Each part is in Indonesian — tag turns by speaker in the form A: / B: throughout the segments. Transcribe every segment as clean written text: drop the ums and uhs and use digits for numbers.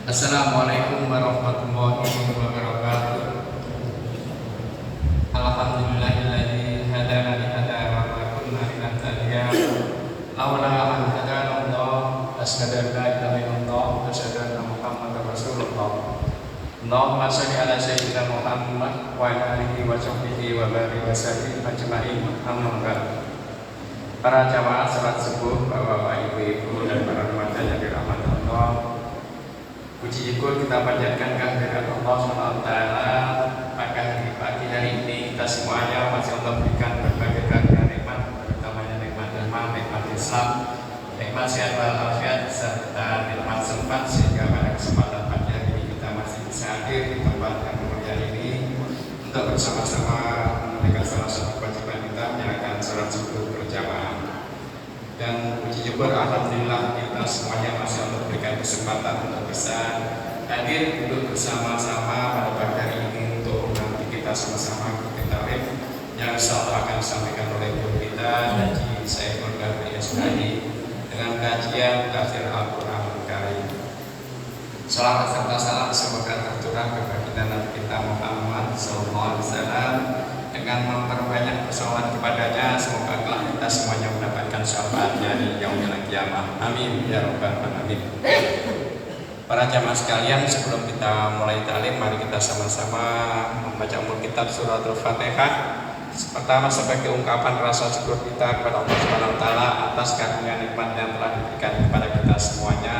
A: Assalamualaikum warahmatullahi wabarakatuh. Alhamdulillahilladzi hadana li hadza wa ma kunna linahtadiya laula an hadana Allah. Asyhadu an la ilaha illallah wa asyhadu anna Muhammadar Rasulullah. Allahumma shalli ala sayyidina Muhammad wa ala alihi wa sahbihi wa barik wa sallim ajma'in. Amma ba'd. Para jamaah salat subuh, Bapak, Ibu, dan para remaja yang dirahmati Allah, puji syukur kita panjatkan kehadirat Allah SWT. Pada pagi hari ini kita semuanya masih Allah berikan berbagai nikmat, terutamanya nikmat iman, nikmat Islam, nikmat sehat walafiat, serta nikmat sempat, sehingga pada kesempatan pagi hari ini kita masih bisa hadir di tempat yang mulia ini untuk bersama-sama menunaikan salah satu kewajiban kita, menyalakan salat subuh berjamaah. Dan puji syukur alhamdulillah kita semuanya masih Allah berikan kesempatan untuk bisa hadir duduk bersama-sama pada pagi hari ini untuk nanti kita sama-sama ikuti talim yang insyaallah akan disampaikan oleh guru kita Haji Saiful Bahri dengan kajian tafsir Al-Qur'an Karim. Salawat serta salam semoga tercurah kepada kita Nabi kita Muhammad SAW dengan memperbanyak bersolawat kepadanya. Semoga kelak kita semuanya mendapatkan syafaatnya di yaumil qiyamah. Amin ya rabbal alamin. Para jamaah sekalian, sebelum kita mulai talim, mari kita sama-sama membaca umul kitab suratul Fatihah. Pertama sebagai ungkapan rasa syukur kita kepada Allah Subhanahu wa taala atas karunia nikmat yang telah diberikan kepada kita semuanya.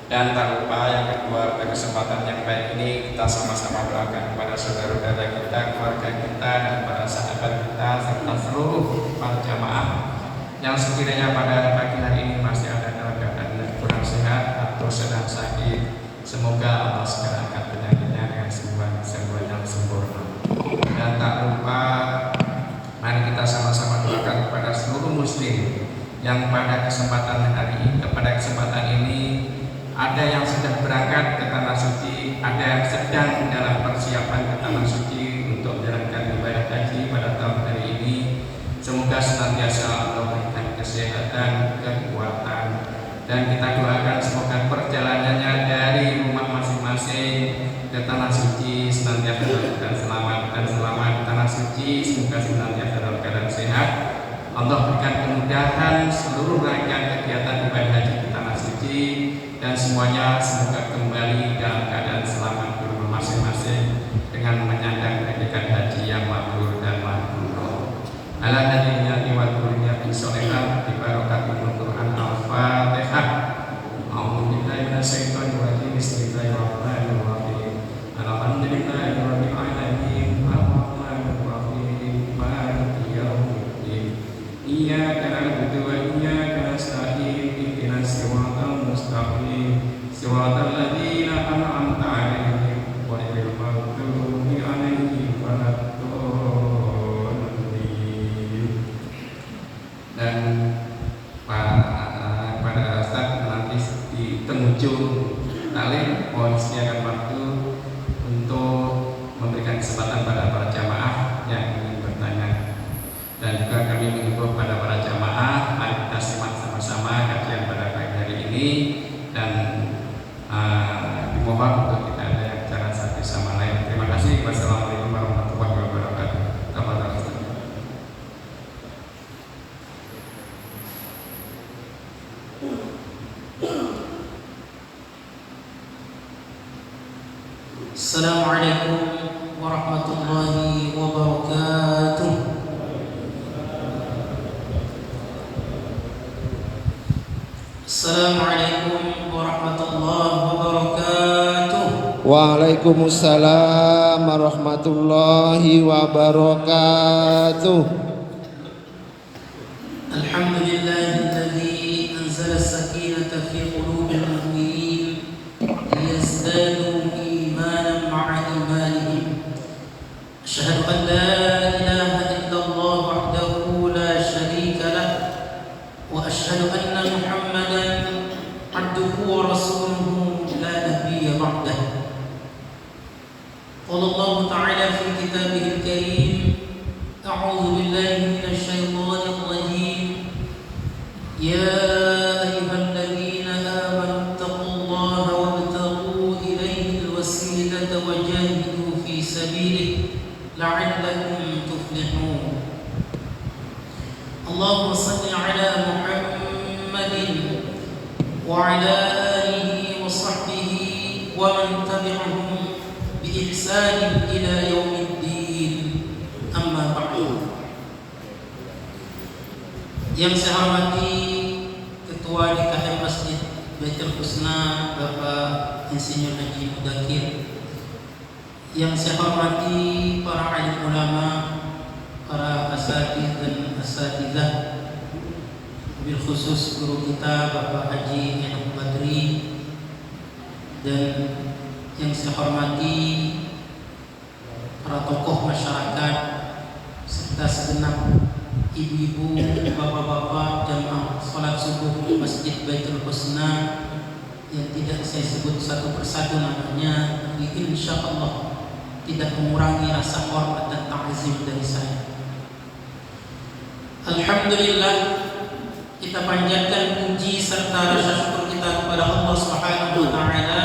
A: Dan tak lupa yang kedua, pada kesempatan yang baik ini kita sama-sama doakan kepada saudara-saudara kita, keluarga kita, dan para sahabat kita, serta seluruh para jamaah yang sekiranya pada pagi hari ini masih ada dalam keadaan kurang sehat atau sedang sakit. Semoga Allah segera angkat penyakitnya dengan sembuhan yang sempurna. Dan tak lupa, mari kita sama-sama doakan kepada seluruh muslim yang pada kesempatan ini ada yang sedang berangkat ke tanah suci, ada yang sedang dalam persiapan ke tanah suci untuk menjalankan ibadah haji pada tahun hari ini. Semoga senantiasa Allah berikan kesehatan, kekuatan, dan kita doakan semoga perjalanannya dari rumah masing-masing ke tanah suci senantiasa dalam selamat, dan selama di tanah suci semoga senantiasa dalam keadaan sehat. Allah berikan kemudahan seluruh rangkaian kegiatan ibadah haji di tanah suci, dan semuanya semoga kembali dalam keadaan selamat di rumah masing-masing dengan menyandang predikat haji yang mabrur dan mabrur. Ala nabiyina wa dzurriyyatin sholihah bi barakatil Qur'an al-Fatihah. A'udzu billahi minasyaitonir rajim. Bismillahirrahmanirrahim. Alhamdulillahirabbil alamin. Arrahmanir rahim. Maliki yaumiddin. Iyyaka na'budu wa iyyaka nasta'in. Ihdinas siratal mustaqim. Siratal ladzina an'amta 'alaihim ghairil maghdubi 'alaihim waladdallin. Dan pada saat nanti di penghujung talim mohon sediakan waktu untuk memberikan kesempatan pada para jamaah yang ingin bertanya. Dan juga kami mengimbau pada para jamaah, mari kita simak sama-sama kajian pada pagi hari ini, dan dimohon untuk kita ada yang bicara satu sama lain. Terima kasih. Wassalamualaikum warahmatullahi wabarakatuh.
B: Assalamualaikum warahmatullahi wabarakatuh. Assalamualaikum warahmatullahi wabarakatuh.
C: Waalaikumsalam warahmatullahi wabarakatuh.
B: Alhamdulillahilladzi anzala as-sakinata fi qulubil mu'minin liyazdadu imanan ma'a imanihim. Asyhadu an la ilaha illallah wahdahu la syarika lah wa asyhadu anna Muhammadan abduhu wa rasuluhu la nabiyya ba'dah. Qala Allah ta'ala fi kitabihil karim, a'udzu billahi minasy syaithanir rajim. Ya ayyuhalladzina وعلى آله وصحبه ومن تبعهم بإحسان إلى يوم الدين. أما بعد. Yang saya hormati Ketua DKM Masjid Baitul Husna Bapak Insinyur Haji Mudakir, yang saya hormati para alim ulama, para asatidz dan asatidzah, bil khusus guru kita Bapak Haji Enak Badri, dan yang saya hormati para tokoh masyarakat serta segenap ibu-ibu, bapak-bapak jamaah salat subuh Masjid Baitul Husna yang tidak saya sebut satu persatu namanya, tapi insya Allah tidak mengurangi rasa hormat dan ta'zim dari saya. Alhamdulillah, kita panjatkan puji serta rasa syukur kita kepada Allah Subhanahu wa taala.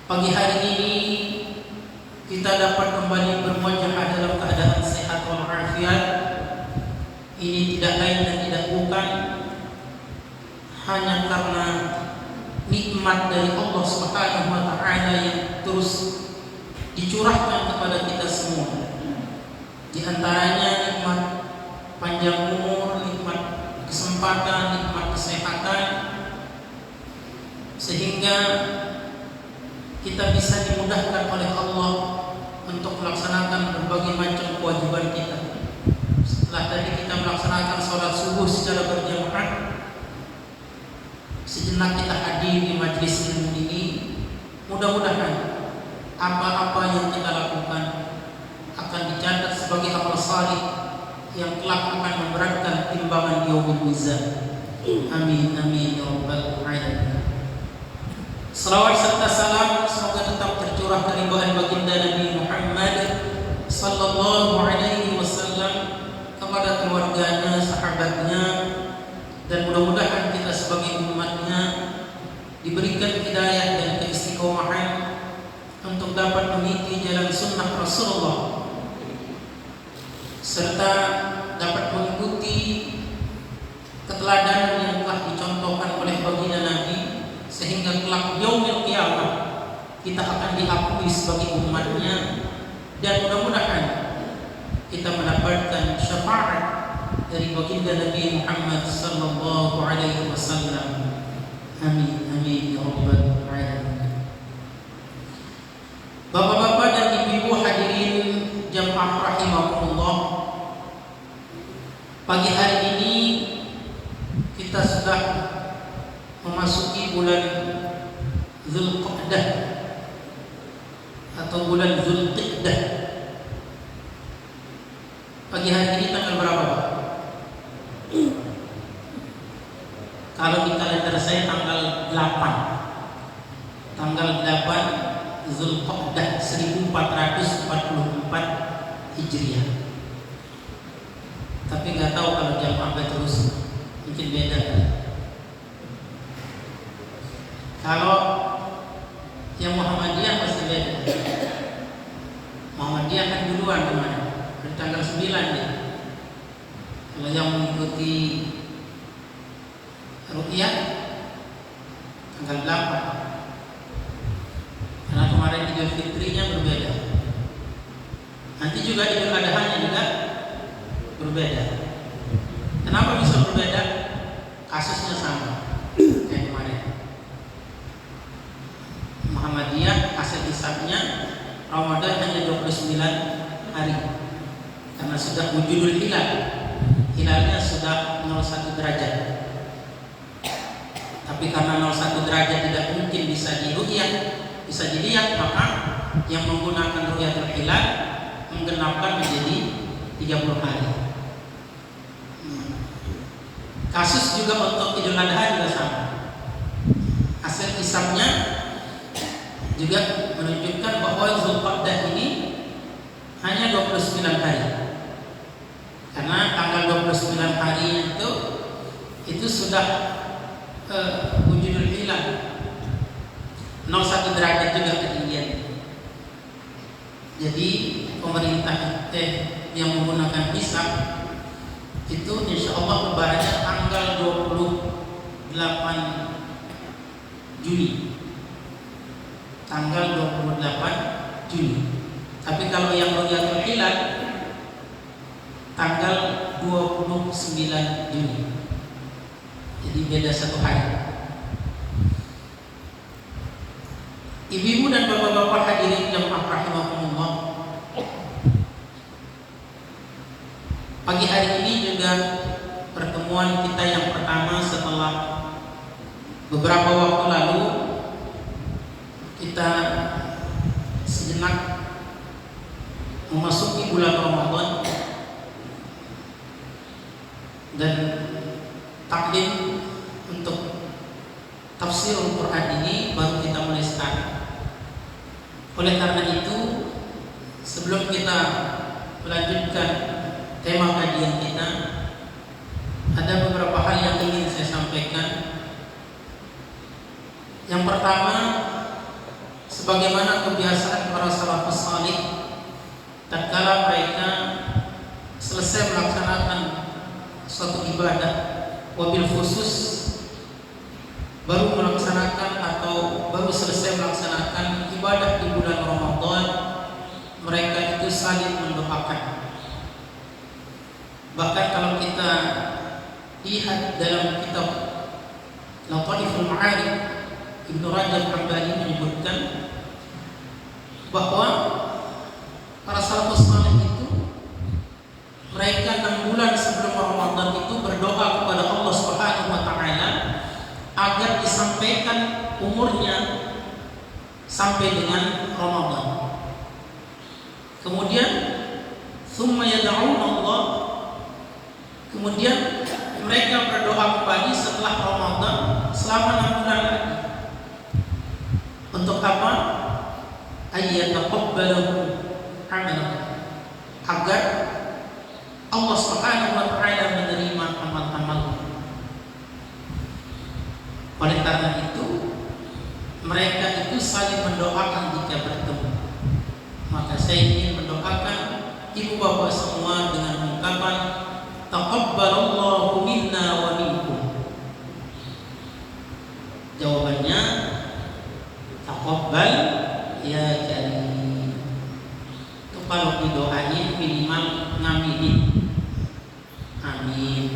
B: Pagi hari ini kita dapat kembali bermuajahah dalam keadaan sehat walafiat. Ini tidak lain dan tidak bukan hanya karena nikmat dari Allah Subhanahu wa taala yang terus dicurahkan kepada kita semua. Di antaranya nikmat panjang umur, nikmat kesempatan, nikmat kesehatan, sehingga kita bisa dimudahkan oleh Allah untuk melaksanakan berbagai macam kewajiban kita. Setelah tadi kita melaksanakan sholat subuh secara berjamaah, sejenak kita hadir di majelis ilmu ini. Mudah-mudahan apa-apa yang kita lakukan akan dicatat sebagai amal salih yang kelak akan memberatkan timbangan di yaumul mizan. Amin amin ya rabbal alamin. Salawat serta salam semoga tetap tercurah keribuan baginda Nabi Muhammad sallallahu alaihi wasallam kepada keluarganya, sahabatnya, dan mudah-mudahan kita sebagai umatnya diberikan hidayah dan keistiqomahan untuk dapat mengikuti jalan sunnah Rasulullah, serta dapat mengikuti keteladanan yang telah dicontohkan oleh baginda Nabi, sehingga kelak yaumil qiyamah kita akan diakui sebagai umatnya, dan mudah-mudahan kita mendapatkan syafaat dari baginda Nabi Muhammad sallallahu alaihi wasallam. Amin amin ya rabbal alamin. Bapak-bapak dan ibu-ibu hadirin jamaah rahimakumullah, pagi hari ini kita sudah memasuki bulan Zulqa'dah atau bulan Zulqa'dah. Pagi hari ini tanggal berapa, Pak? Kalau di kalender saya tanggal 8. Tanggal 8 Zulqa'dah 1444 Hijriah. Tapi nggak tahu kalau jamaah terus mungkin beda. Kalau yang Muhammadiyah pasti beda. Muhammadiyah kan duluan kemana? Dari tanggal 9 ya. Kalau yang mengikuti Ru'yah tanggal 8. Karena kemarin Idul Fitrinya berbeda. Nanti juga Idul Adha-nya juga berbeda. Kenapa bisa berbeda? Kasusnya sama kayak kemarin. Muhammadiyah hasil hisabnya Ramadan hanya 29 hari karena sudah wujudul hilal. Hilalnya sudah 01 derajat. Tapi karena 01 derajat tidak mungkin bisa diru'yah, bisa dilihat, maka yang menggunakan ru'yatul hilal menggenapkan menjadi 30 hari. Kasus juga untuk Idul Adha juga sama. Hasil hisabnya juga menunjukkan bahwa Zulqa'dah ini hanya 29 hari. Karena tanggal 29 hari itu sudah wujudul hilal. 01 derajat juga ketinggian. Jadi pemerintah yang menggunakan hisab itu insya Allah lebarannya tanggal 20 Juni. Tanggal 28 Juni. Tapi kalau yang Ru'yatul Hilal tanggal 29 Juni. Jadi beda 1 hari. Ibu-ibu dan bapak-bapak hadirin jamaah rahimakumullah. Pagi hari ini juga pertemuan kita yang pertama setelah beberapa waktu lalu kita sejenak memasuki bulan Ramadan dan takdim untuk tafsir Al-Quran ini baru kita mulai sekarang. Oleh karena itu, sebelum kita melanjutkan tema kajian kita, ada beberapa hal yang ingin saya sampaikan. Yang pertama, sebagaimana kebiasaan para salafus salih, tatkala mereka selesai melaksanakan suatu ibadah, wabil khusus baru melaksanakan atau baru selesai melaksanakan ibadah di bulan Ramadan, mereka itu saling mendoakan. Bahkan kalau kita lihat dalam kitab Lataiful Ma'arif, Ibnu Rajab Hambali menyebutkan bahwa para salafus saleh itu mereka 6 bulan sebelum Ramadan itu berdoa kepada Allah Subhanahu wa taala agar disampaikan umurnya sampai dengan Ramadan. Kemudian summa yad'un Allah, kemudian mereka berdoa kembali setelah Ramadan selama 6 bulan lagi. Untuk apa? Ayyataqabbalahu amalan, agar Allah Subhanahu wa taala menerima amal-amal. Oleh karena itu, mereka itu saling mendoakan jika bertemu. Maka saya ingin mendoakan ibu bapak semua dengan ungkapan taqabbalallahu minna wa minkum. Jawabannya taqabbal ya karim. Itu kalau didoain minimal ngaminin. Amin.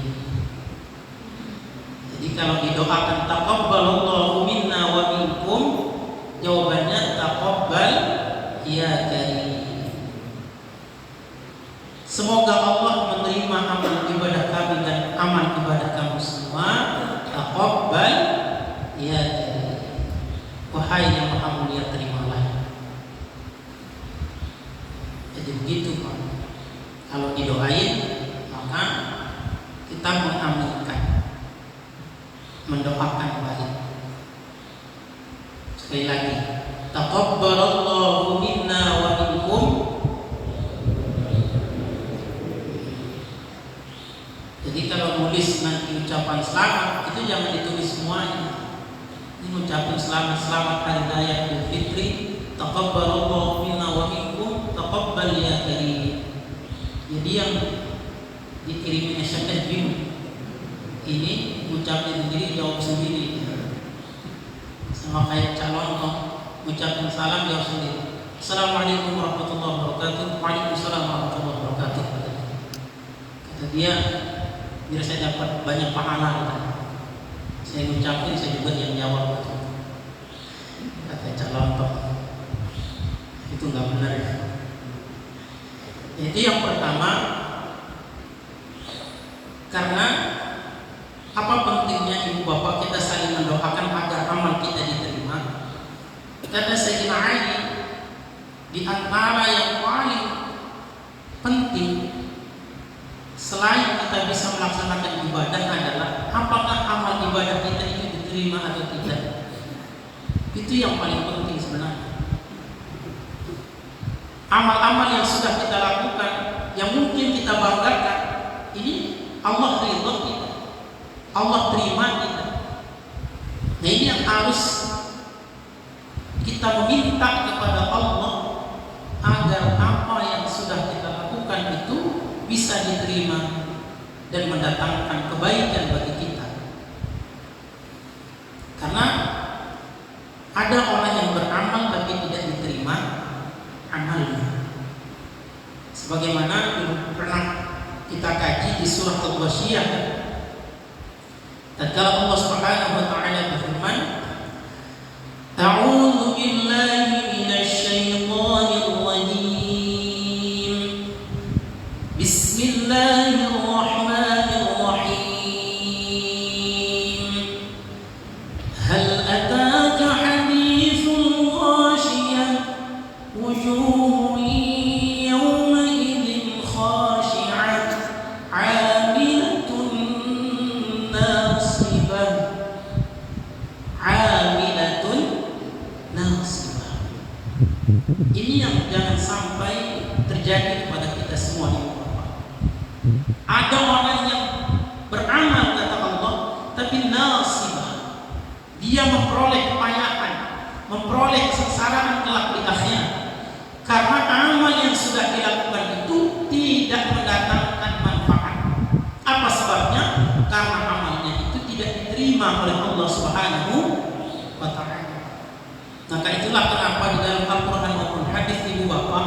B: Jadi kalau didoakan taqabbalallahu minna wa minkum, jawabannya taqabbal ya karim. Semoga Allah menerima amal ibadah kami dan amal ibadah kamu semua. Taqabbal ya karim. Wahai yang Maha Mulia, terimalah. Jadi begitu Pak. Kalau didoain maka kita mengaminkan, mendoakan baik. Sekali lagi, taqabbalallahu minna wa minkum. Jadi kalau nulis nanti ucapan selamat itu jangan ditulis semuanya. Ini ucapan selamat hari raya Idul Fitri, taqabbalallahu minna wa minkum, taqabbal ya karim. Jadi yang dikirimin SMS ini ucapin sendiri, jawab sendiri. Sama kayak calon kok ucapin salam, jawab sendiri. Assalamualaikum warahmatullahi wabarakatuh. Waalaikumsalam warahmatullahi wabarakatuh. Kata dia, biar saya dapat banyak pahala. Saya ngucapin, saya juga yang jawab. Kata calon kok itu nggak benar. Itu yang pertama. Karena apa pentingnya ibu bapak kita saling mendoakan agar amal kita diterima? Kata Sayyidina Ali, di antara yang paling penting selain kita bisa melaksanakan ibadah adalah apakah amal ibadah kita itu diterima atau tidak. Itu yang paling penting sebenarnya. Amal-amal yang sudah kita lakukan, yang mungkin kita banggakan, ini Allah ridha kita, Allah terima kita. Nah ini yang harus kita meminta kepada Allah agar apa yang sudah kita lakukan itu bisa diterima dan mendatangkan kebaikan bagi kita. ghasyiyah. Tatkala Allah Subhanahu wa taala berfirman, A'udzu billahi minasy syaithanir rajim. Bismillahirrahmanirrahim. Hal ataka hadithul ghashiyah wujuhun yawma idzin khashi'ah 'amilatun nasibah. 'Amilatun nasibah. Ini yang jangan sampai terjadi kepada kita semua ini. Ada orang yang beramal kata Allah, tapi nasibah. Dia memperoleh kepayahan, memperoleh kesengsaraan kelak di akhirat. Karena amal yang sudah dilakukan itu tidak mendatangkan manfaat. Apa sebabnya? Karena amalnya itu tidak diterima oleh Allah Subhanahu wa taala. Maka itulah kenapa di dalam Al-Qur'an maupun hadis Ibu Bapak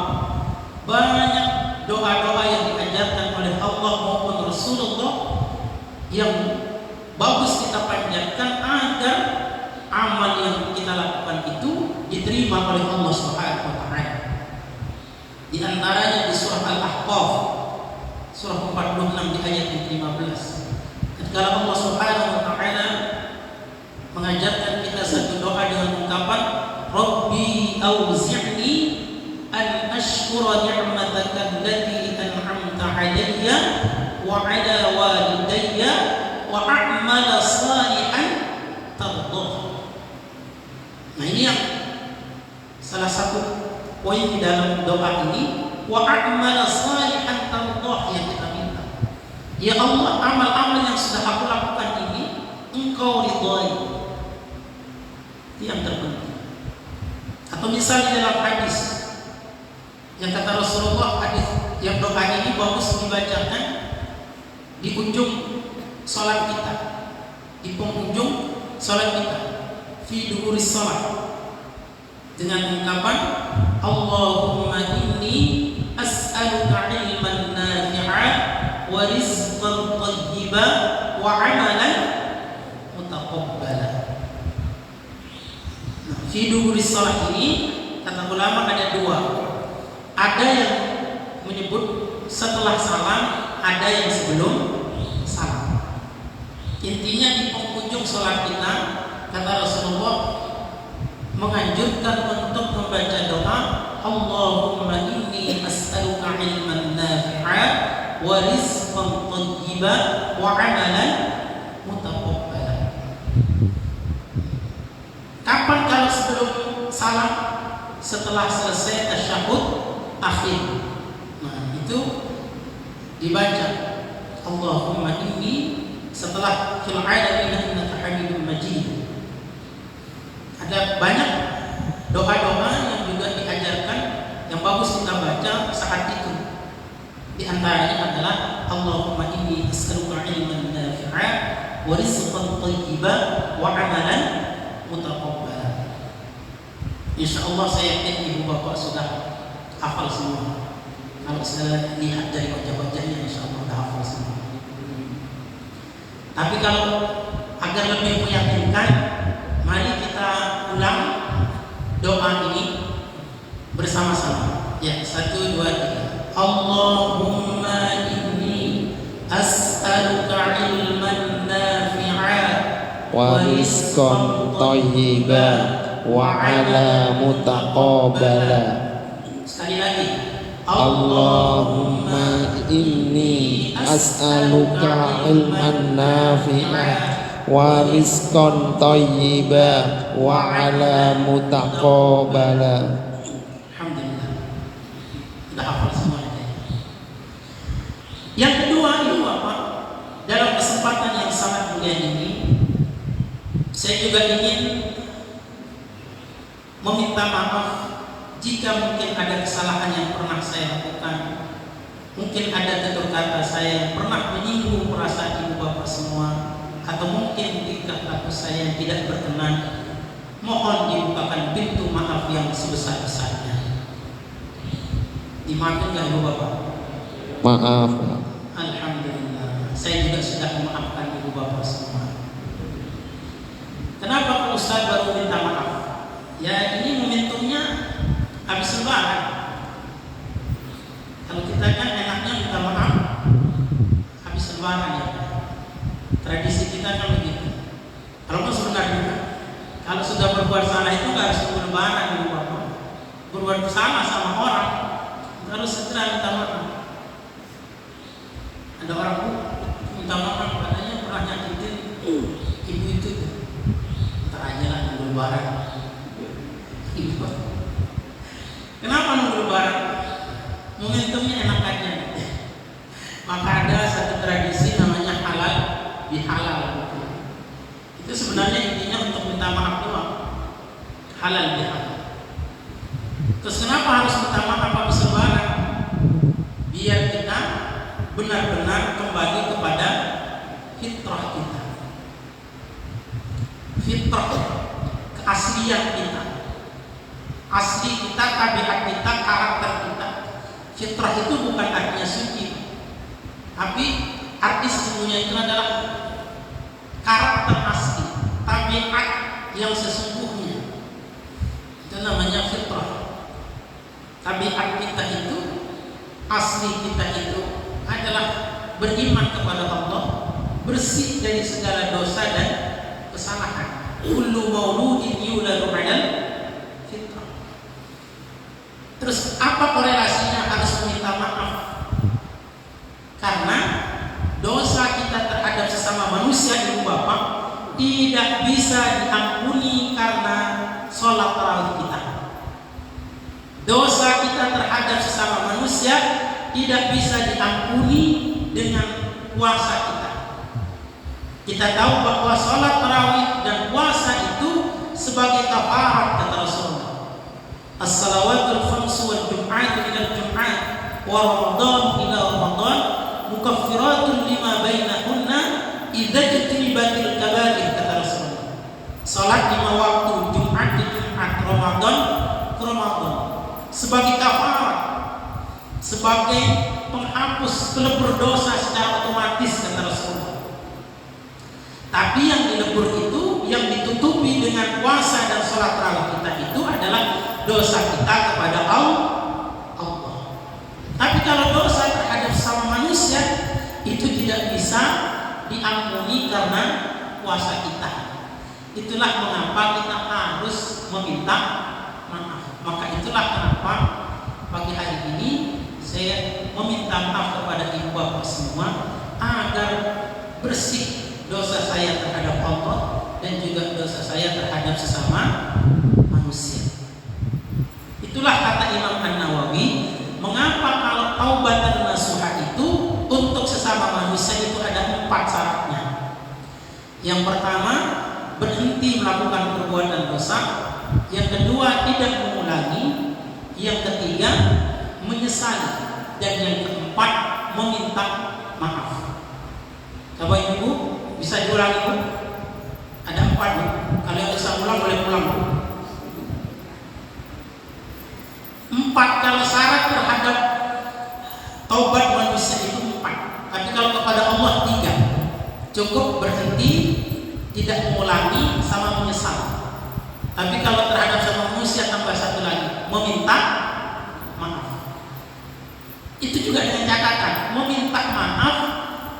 B: banyak doa-doa yang diajarkan oleh Allah maupun Rasulullah yang bagus kita panjatkan agar amal yang kita lakukan itu diterima oleh Allah Subhanahu wa taala. Di antaranya di surah Al-Ahqaf surah 46 di ayat yang ke-15. Ketika Allah Subhanahu wa taala mengajarkan kita satu doa dengan ungkapan Rabbi auzi'ni an ashkura ni'mataka allati an'amta 'alayya wa 'ala walidayya wa a'mala salihan tardah. Nah, ini yang salah satu poin di dalam doa ini, wa a'mala salihan tardah, yang kita minta. Ya Allah, amal-amal yang sudah aku lakukan ini Engkau ridhai. Itu yang terpenting. Atau misalnya dalam hadis yang kata Rasulullah, hadis yang doa ini bagus dibacakan di ujung salat kita, di penghujung salat kita, fi duhuris salat, dengan ungkapan Allahumma inni as'aluka ilman nafi'a wa rizqan thayyiban wa 'amalan mutaqabbala. Fi duhuris salat ini kata ulama ada dua. Ada yang menyebut setelah salam, ada yang sebelum salam. Intinya di penghujung salat kita, kata Rasulullah menganjurkan untuk membaca doa Allahumma inni as'aluka ilman nafi'a wa rizqan thayyiban wa 'amalan mutaqabbala. Kapan kalau sebelum salam? Setelah selesai tasyahud akhir. Nah, itu dibaca Allahumma inni, setelah fil 'alamin innaka Hamidum Majid. Ada banyak doa-doa yang juga diajarkan yang bagus kita baca saat itu. Di antaranya adalah Allahumma inni as'aluka ilman nafi'a wa rizqan thayyiban wa 'amalan mutaqabbala. Insyaallah saya yakin Ibu Bapak sudah hafal semua. Kalau saya lihat dari wajah-wajahnya, insyaallah sudah hafal semua. Tapi kalau agar lebih meyakinkan, mari kita ulang doa ini bersama-sama. Ya, 1, 2, 3. Allahumma inni as'aluka ilman nafi'a wa rizqan thayyiban wa 'ala mutaqabbala. Sekali lagi.
C: Allahumma inni as'aluka ilman nafi'a wa rizqan thayyiban wa 'ala mutaqabbala.
B: Alhamdulillah. Sudah hafal semuanya. Yang kedua itu apa? Dalam kesempatan yang sangat mulia ini, saya juga ingin meminta maaf jika mungkin ada kesalahan yang pernah saya lakukan. Mungkin ada tutur kata saya yang pernah menyinggung perasaan Ibu Bapak semua, atau mungkin tingkah laku saya yang tidak berkenan. Mohon dibukakan pintu maaf yang sebesar-besarnya. Dimaafkan nggak Ibu Bapak?
C: Maaf.
B: Alhamdulillah. saya juga sudah memaafkan ibu bapak semua. Kenapa Pak Ustaz baru minta maaf? Ya ini momentumnya habis lebaran. Kalau kita kan enaknya minta maaf habis lebaran ya. Tradisi kita kan begitu. Kalau sebenarnya kalau sudah berbuat salah itu nggak harus tunggu lebaran ibu bapak. Berbuat salah sama orang harus segera minta maaf. Ada orang minta maaf katanya pernah nyakitin ibu itu. Ntar aja lah nunggu lebaran. Ibu. Kenapa nunggu lebaran? Momentumnya enak aja. Maka ada satu tradisi namanya halal bihalal. Itu sebenarnya intinya untuk minta maaf doang. Halal bihalal. Terus kenapa harus minta maaf habis lebaran? Biar kita benar-benar kembali kepada fitrah kita. Fitrah, keaslian kita. Asli kita, tabiat kita, karakter kita. Fitrah itu bukan artinya suci, tapi arti sesungguhnya itu adalah karakter asli, tabiat yang sesungguhnya. Itu namanya fitrah. Tabiat kita itu, asli kita itu adalah beriman kepada Allah, bersih dari segala dosa dan kesalahan. Kullu mauludin yuladu 'alal fitrah. Terus apa korelasinya harus meminta maaf? Karena dosa kita terhadap sesama manusia ibu bapak tidak bisa diampuni karena sholat tarawih kita. Dosa kita terhadap sesama manusia tidak bisa diampuni dengan puasa kita. Kita tahu bahwa sholat tarawih dan puasa itu sebagai kafarat kata Rasulullah. As-salawatul khamsu wal jum'atu ila al-jum'at wa ramadan ila ramadan mukaffiratun lima bainahunna idza jtanibatil kaba'ir kata Rasulullah. Salat 5 waktu, Jumat di Jumat, Ramadan ke Ramadan sebagai kafarat, sebagai penghapus pelebur dosa secara otomatis kata Rasulullah. Tapi yang dilebur itu, yang ditutupi dengan puasa dan sholat tarawih kita itu adalah dosa kita kepada Allah. Tapi kalau dosa terhadap sesama manusia itu tidak bisa diampuni karena puasa kita. Itulah mengapa kita harus meminta maaf. Maka itulah kenapa pagi hari ini saya meminta maaf kepada ibu bapak semua agar bersih dosa saya terhadap Allah dan juga dosa saya terhadap sesama manusia. Itulah kata Imam An-Nawawi, mengapa kalau taubatan nasuha itu untuk sesama manusia itu ada 4 syaratnya. Yang pertama, berhenti melakukan perbuatan dosa. Yang kedua, tidak mengulangi. Yang ketiga, menyesali. Dan yang keempat, meminta maaf. Coba ibu, bisa diulangi bu? Ada 4 bu. Kalau yang bisa ulang boleh pulang bu. 4 kalau syarat terhadap taubat manusia itu 4. Tapi kalau kepada Allah 3. Cukup berhenti, tidak mengulangi, sama menyesal. Tapi kalau terhadap sama manusia tambah 1 lagi, meminta maaf. Itu juga dengan catatan, meminta maaf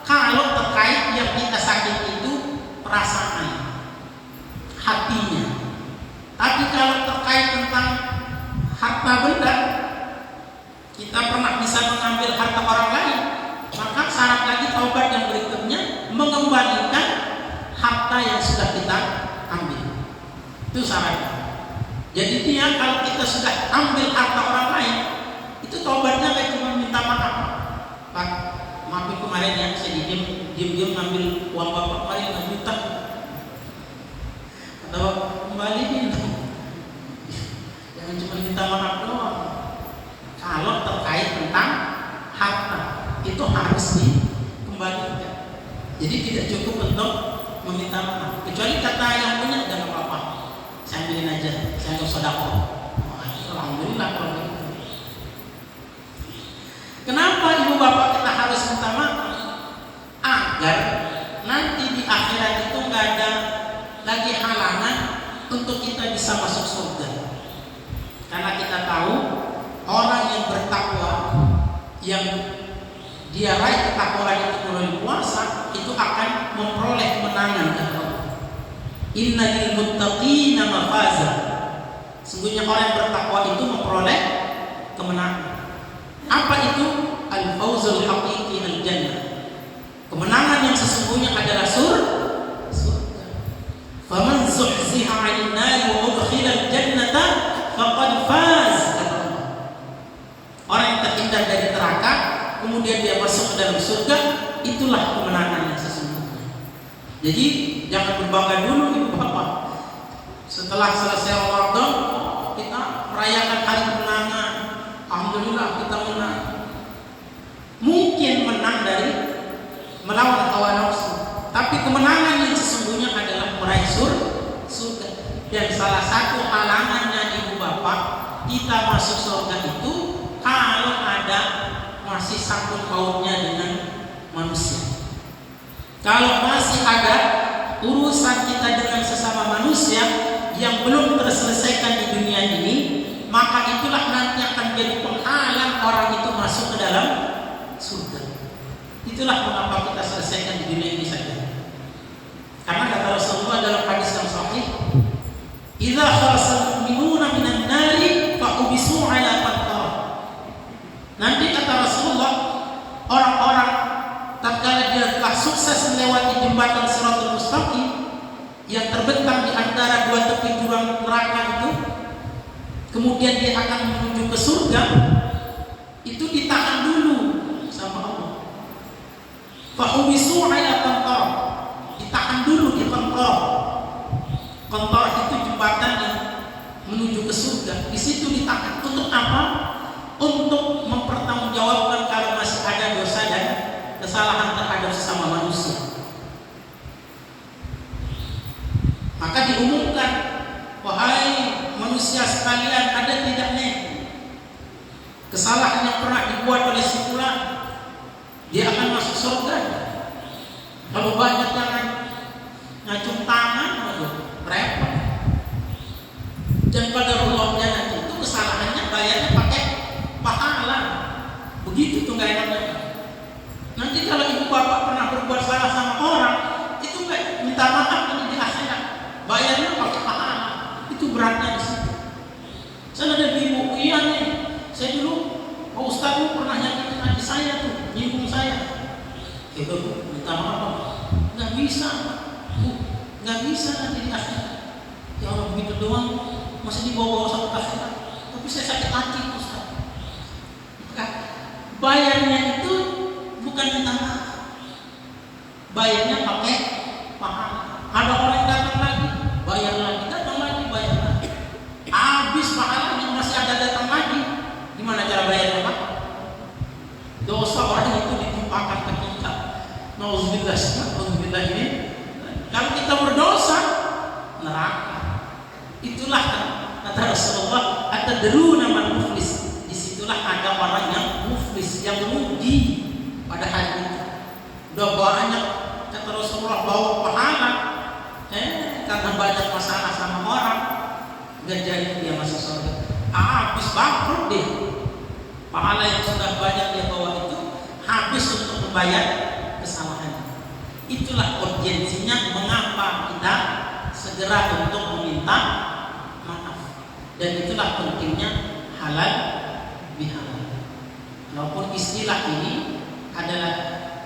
B: kalau terkait yang kita sakit itu perasaan, hatinya. Tapi kalau terkait tentang harta benda, kita pernah bisa mengambil harta orang lain, maka syarat lagi taubat yang berikutnya mengembalikan harta yang sudah kita ambil. Itu syaratnya. Jadi dia kalau kita sudah ambil harta orang lain, itu taubatnya kayak cuma minta maaf. Pak, maafin kemarin ya, saya diam ngambil uang bapak kemarin 6 juta. Atau kembaliin. Jangan cuma minta maaf doang. Kalau terkait tentang harta, itu harus dikembalikan. Jadi tidak cukup untuk meminta maaf. Kecuali kata yang punya, jangan apa-apa, saya ambilin aja, saya nggak usah dapat. Alhamdulillah kalau begitu. Kenapa ibu bapak kita harus minta maaf? Agar halangan untuk kita bisa masuk surga. Karena kita tahu orang yang bertakwa, yang dia raih ketakwaan itu melalui puasa, itu akan memperoleh kemenangan dari Allah. Inna lil muttaqina mafaza. Sungguhnya orang yang bertakwa itu memperoleh kemenangan. Apa itu? Al-fawzul haqiqi al-jannah. Kemenangan yang sesungguhnya adalah surga. Faman zuhziha 'anil nar wa udkhila al-jannata faqad faz. Orang yang terhindar dari neraka kemudian dia masuk ke dalam surga, itulah kemenangan yang sesungguhnya. Jadi jangan berbangga dulu ibu bapak. Setelah selesai Ramadan, kita merayakan hari kemenangan. Alhamdulillah kita menang. Mungkin menang dari melawan hawa nafsu, tapi kemenangan yang sesungguhnya adalah meraih surga. Dan salah satu halangannya ibu bapak kita masuk surga itu kalau ada masih sangkut pautnya dengan manusia. Kalau masih ada urusan kita dengan sesama manusia yang belum terselesaikan di dunia ini, maka itulah nanti akan jadi penghalang orang itu masuk ke dalam surga. Itulah mengapa kita selesaikan di dunia ini saja. Karena kata Rasulullah dalam hadis yang sahih, "Idza kharasal mu'minuna minan nari fa'ubisu 'ala qantar." Nanti kata Rasulullah, orang-orang tatkala dia telah sukses melewati jembatan Shiratal Mustaqim yang terbentang di antara dua tepi jurang neraka itu, kemudian dia akan menuju ke surga, itu ditahan dulu sama Allah. Fa'ubisu 'ala qantar. Ditahan dulu di qantar. Qantar itu jembatan yang menuju ke surga. Di situ ditahan untuk apa? Untuk mempertanggungjawabkan kalau masih ada dosa dan kesalahan terhadap sesama manusia. Maka diumumkan, wahai manusia sekalian, ada tidaknya kesalahan yang pernah dibuat oleh si fulan, dia akan masuk surga. Kalau banyak jangan ngacung tangan, repot. Dan pada Allahnya nanti itu kesalahannya bayarnya pakai pahala. Begitu tuh nggak enaknya. Nanti kalau ibu bapak pernah berbuat salah sama orang, itu nggak minta maaf nanti di akhirat, bayarnya pakai pahala. Itu beratnya di situ. Saya ada ibu, iya nih, saya dulu Pak Ustadz tuh pernah nyakitin hati saya tuh, nyinggung saya. Itu minta maaf, nggak bisa, nggak bisa nanti di akhirat. Ya Allah begitu doang, masih dibawa-bawa sampai akhirat. Tapi saya sakit hati Ustadz. Bayarnya itu bukan minta maaf, bayarnya pakai pahala. Ada orang yang datang lagi, bayar lagi, datang lagi, bayar lagi. Habis pahalanya masih ada datang lagi. Gimana cara bayarnya Pak? Dosa orang itu ditimpakan ke kita. Nauzubillah ini. Kalau kita berdosa, neraka. Itulah kata Rasulullah, atadruna man muflis. Disitulah ada orang yang muflis, yang rugi pada hari itu. Udah banyak kata Rasulullah bawa pahala, karena banyak masalah sama orang, nggak jadi dia masuk surga. Habis bangkrut deh. Pahala yang sudah banyak dia bawa itu habis untuk membayar kesalahan. Itulah urgensinya mengapa kita segera untuk meminta maaf. Dan itulah pentingnya halal bihalal. Walaupun istilah ini adalah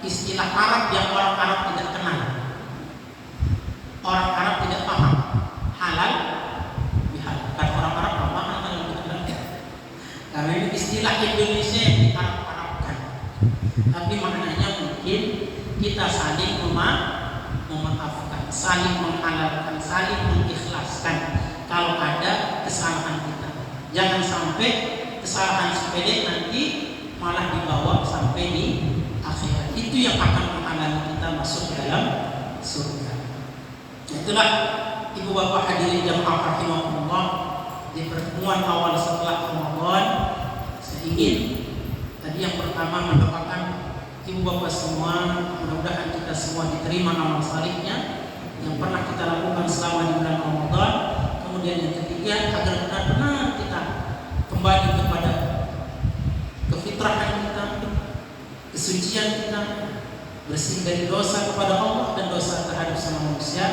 B: istilah Arab yang orang Arab tidak kenal. Orang Arab tidak paham halal bihalal. Kan orang Arab paham halal bihalal. Karena ini istilah Indonesia yang diarab-arabkan. Tapi maknanya mungkin kita saling memaafkan, saling menghalalkan, saling mengikhlaskan kalau ada kesalahan kita. Jangan sampai kesalahan sepele nanti malah dibawa sampai di akhirat. Itu yang akan menghalangi kita masuk dalam surga. Itulah ibu bapak hadirin jamaah rahimahullah, di pertemuan awal setelah Ramadan saya ingin tadi yang pertama mendoakan ibu bapak semua, mudah-mudahan kita semua diterima amal salihnya yang pernah kita lakukan selama di bulan kemudian yang ketiga agar benar-benar kita kembali kepada kefitrahan kita, kesucian kita, bersih dari dosa kepada Allah dan dosa terhadap sama manusia,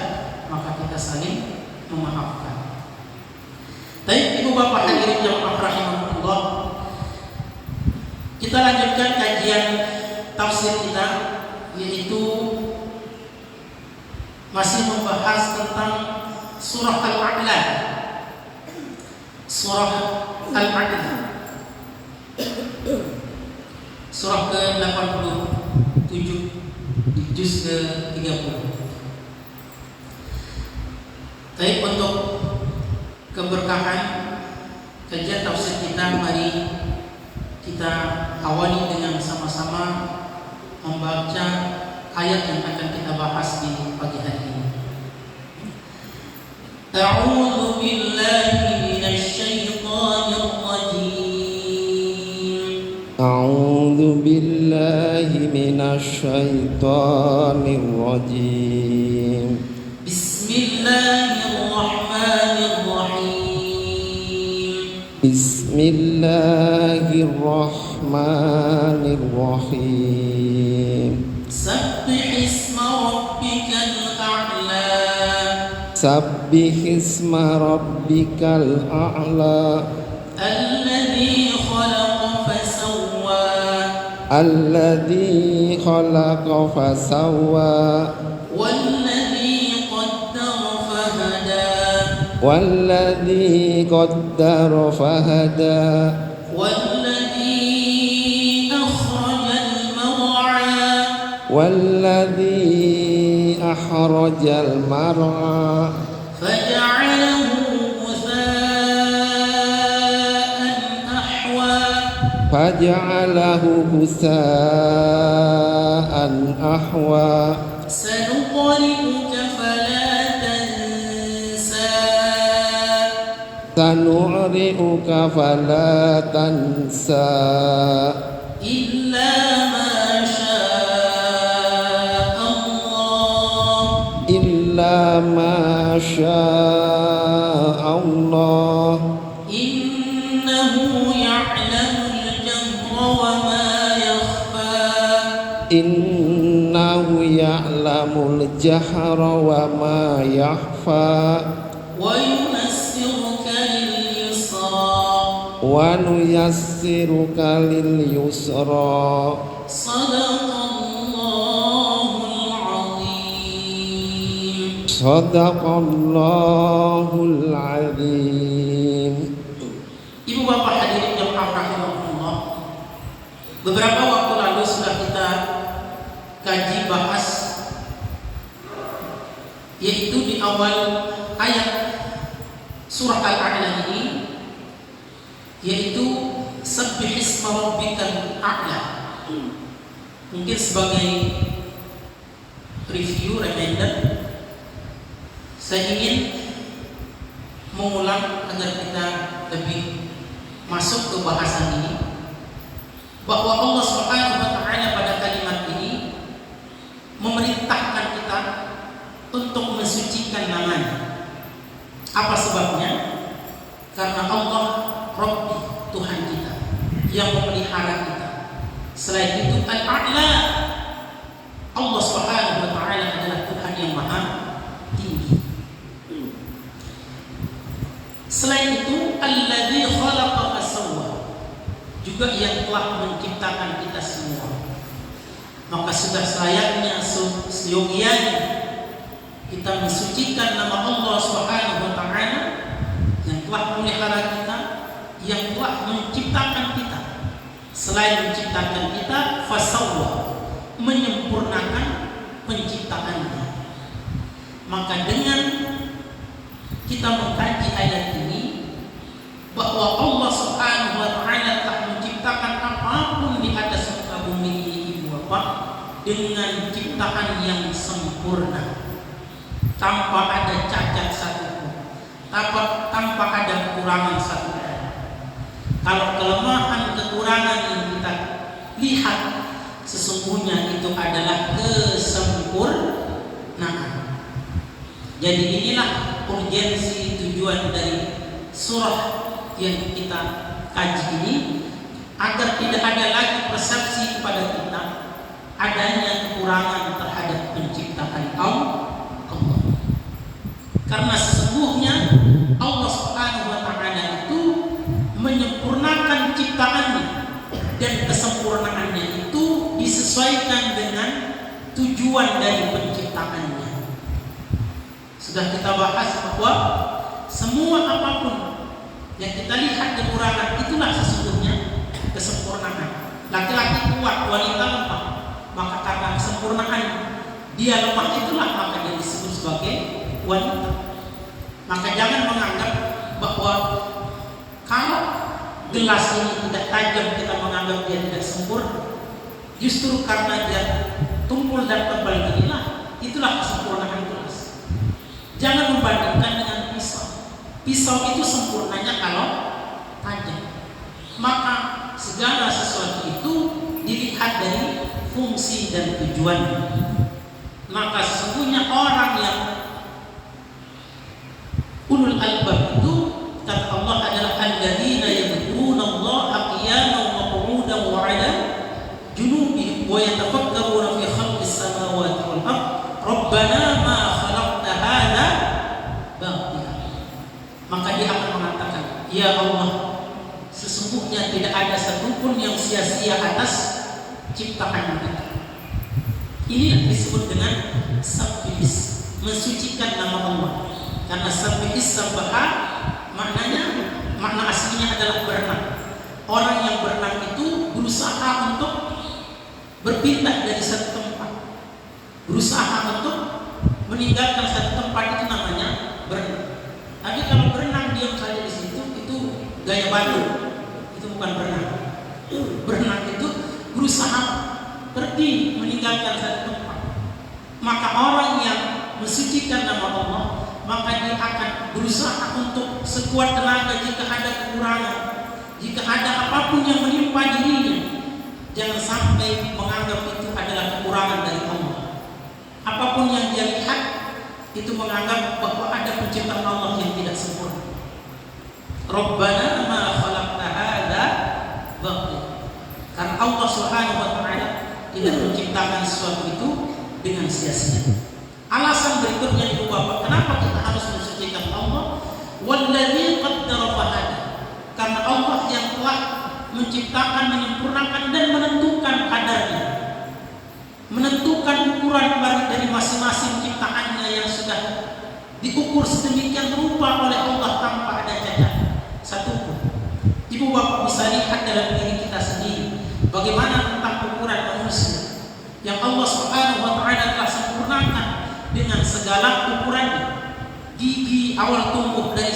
B: maka kita saling memaafkan. Baik, Ibu Bapak hadirin jamaah rahimahullah, kita lanjutkan kajian tafsir kita, yaitu masih membahas tentang surah Al-A'la. Surah Al-A'la, surah ke-87 juz ke-30. Baik, untuk keberkahan kajian tafsir kita, mari kita awali dengan sama-sama membaca ayat yang akan kita bahas di pagi hari ini. A'udzu billahi minasyaitonir rajim.
C: A'udzu billahi minasyaitonir rajim.
B: Bismillahirrahmanirrahim.
C: Bismillahirrahmanirrahim.
B: Sabbih isma rabbikal a'la.
C: Sabbih isma rabbikal a'la.
B: Alladzi khalaqa fasawwa.
C: Alladzi khalaqa fasawwa.
B: Walladzi qaddara fahada.
C: Walladzi qaddara fahada.
B: Walladzi akhrajal mar'a.
C: Walladzi akhrajal mar'a.
B: Faja'alahu ghutha'an ahwa.
C: Faja'alahu ghutha'an ahwa.
B: Sanuqri'uka fala tansa.
C: Sanu'ri'uka fala tansa.
B: Illa ma syaa Allah.
C: Illa ma syaa Allah.
B: Innahu ya'lamul jahra wa ma yakhfa.
C: Innahu ya'lamul jahra wa ma yakhfa.
B: Wa yunassiruka lil yusra.
C: Wa nuyassiruka lil yusra.
B: Sadaqallahul azim.
C: Sadaqallahul azim.
B: Ibu bapak hadirin jamaah rahimahullah, beberapa waktu lalu sudah kita kaji bahas, yaitu di awal ayat surah Al-A'la ini, yaitu sabbih isma rabbikal a'la. Mungkin sebagai review, reminder, saya ingin mengulang agar kita lebih masuk ke bahasan ini, bahwa Allah Subhanahu wa taala pada kalimat ini memerintahkan kita untuk mensucikan namanya. Apa sebabnya? Karena Allah Rabbi, Tuhan kita yang memelihara kita. Selain itu Al-A'la, Allah Subhanahu wa taala adalah Tuhan yang maha tinggi. Selain itu Alladzi khalaqa fasawwa, juga yang telah menciptakan kita semua. Maka sudah selayaknya, seyogianya kita mensucikan nama Allah Subhanahu wa taala yang telah memelihara kita, yang telah menciptakan kita. Selain menciptakan kita, fasawwa, menyempurnakan penciptaannya. Maka dengan kita mengkaji ayat ini, bahwa Allah Subhanahu wa taala telah menciptakan apapun di atas muka bumi ini, Ibu Bapak, dengan ciptaan yang sempurna, tanpa ada cacat satupun, tanpa ada kekurangan satupun. Kalau kelemahan, kekurangan yang kita lihat, sesungguhnya itu adalah kesempurnaan. Jadi inilah urgensi tujuan dari surah yang kita kaji ini, agar tidak ada lagi persepsi kepada kita adanya kekurangan terhadap penciptaan Allah. Karena sesungguhnya Allah Subhanahu wa taala itu menyempurnakan ciptaannya, dan kesempurnaannya itu disesuaikan dengan tujuan dari penciptaannya. Sudah kita bahas bahwa semua apapun yang kita lihat kekurangan itulah sesungguhnya kesempurnaan. Laki-laki kuat, wanita lemah, maka karena kesempurnaan dia lemah itulah maka dia disebut sebagai wanita. Maka jangan menganggap bahwa kalau gelas ini tidak tajam kita menganggap dia tidak sempurna. Justru karena dia tumpul dan tebal itulah kesempurnaan gelas. Jangan membandingkan dengan pisau. Pisau itu sempurnanya kalau tajam. Maka segala sesuatu itu dilihat dari fungsi dan tujuannya. Maka sesungguhnya orang yang ulul albab itu, kata Allah, adalah alladzina yadhkuruna Allaha qiyaman wa qu'udan wa 'ala junubihim wa yatafakkaruna fi khalqis samawati wal ard rabbana ma khalaqta hadza batila. Maka dia akan mengatakan, ya Allah, sesungguhnya tidak ada satupun yang sia-sia atas ciptaan kita. Ini disebut dengan sabbihis, mensucikan nama Allah. Karena sabbihis sabbaha makna aslinya adalah berenang. Orang yang berenang itu berusaha untuk berpindah dari satu tempat, berusaha untuk meninggalkan satu tempat, itu namanya berenang. Tapi kalau berenang diam saja di situ, itu gaya batu, itu bukan berenang. Berenang itu berusaha pergi meninggalkan satu tempat. Maka orang yang mensucikan nama Allah, maka dia akan berusaha untuk sekuat tenaga jika ada kekurangan, jika ada apapun yang menimpa dirinya, jangan sampai menganggap itu adalah kekurangan dari Allah. Apapun yang dia lihat itu menganggap bahwa ada penciptaan Allah yang tidak sempurna. Rabbana ma khalaqta hadza batil. Karena Allah Subhanahu wa taala tidak menciptakan sesuatu itu dengan sia-sia. Alasan berikutnya itu Bapak, kenapa kita harus mensucikan Allah? Walladzi qaddara fahada. Karena Allah yang telah menciptakan, menyempurnakan dan menentukan kadarnya, menentukan ukuran dari masing-masing ciptaannya yang sudah diukur sedemikian rupa oleh Allah tanpa ada cacat satupun. Ibu Bapak bisa lihat dalam diri kita sendiri bagaimana tentang ukuran manusia yang Allah Subhanahu wa taala telah sempurnakan dengan segala ukurannya. Gigi awal tumbuh dari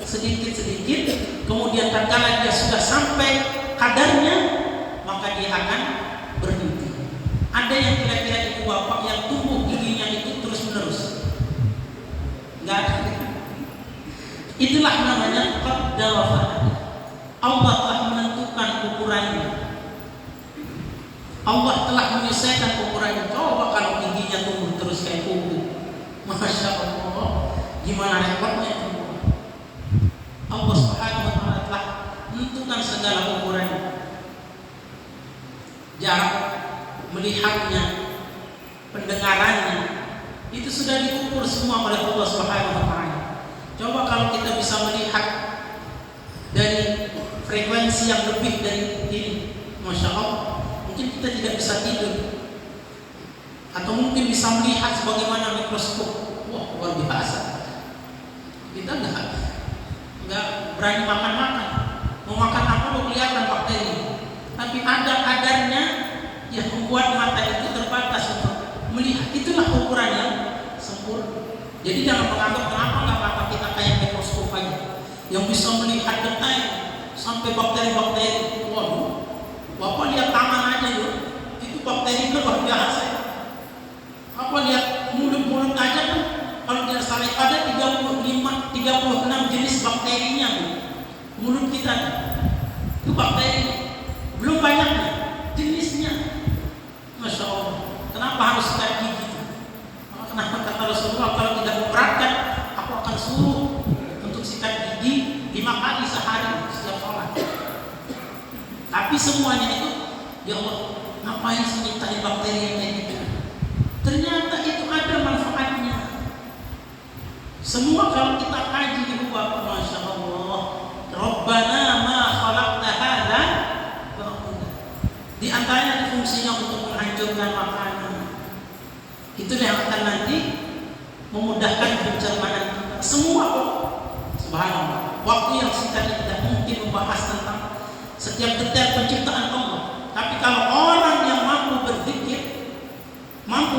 B: sedikit-sedikit, kemudian tatkala dia sudah sampai kadarnya, maka dia akan berhenti. Ada yang kira-kira ibu bapak yang tumbuh giginya itu terus-menerus? Enggak ada. Itulah namanya qaddara fahada. Allah telah menentukan ukurannya. Allah telah menyesuaikan ukurannya. Coba kalau giginya tumbuh terus kayak kuku, masya Allah, gimana repotnya itu. Allah Subhanahu wa taala telah menentukan segala ukurannya. Jarak melihatnya, pendengarannya, itu sudah diukur semua oleh Allah Subhanahu wa taala. Coba kalau kita bisa melihat dari frekuensi yang lebih dari ini, masya Allah, mungkin kita tidak bisa tidur, atau mungkin bisa melihat sebagaimana mikroskop. Wah, luar biasa. Kita nggak berani makan-makan. Mau makan apa mau kelihatan bakteri. Tapi ada kadarnya yang membuat mata itu terbatas untuk melihat. Itulah ukuran yang sempurna. Jadi jangan menganggap kenapa nggak mata kita kayak mikroskop aja yang bisa melihat detail sampai bakteri-bakteri. Waduh, Bapak lihat tangan aja loh, itu bakteri itu luar biasa. Apa lihat mulut aja kan, kalau tidak salah ada 36 jenis bakterinya mulut kita. Itu bakteri, belum banyaknya jenisnya. Masya Allah. Kenapa harus sikat gigi? Kenapa kata Rasulullah kalau tidak memberatkan Tapi semuanya itu, ya Allah, ngapain sih nyiptain bakteri yang kayak gitu? Ternyata itu ada manfaatnya. Semua kalau kita kaji Ibu Bapak, Masya Allah, Rabbana ma khalaqta hadza batila. Di antaranya fungsinya untuk menghancurkan makanan. Itu yang akan nanti memudahkan pencernaan kita. Semua kok. Subhanallah. Waktu yang singkat tidak mungkin membahas tentang setiap detail penciptaan Allah. Tapi kalau orang yang mampu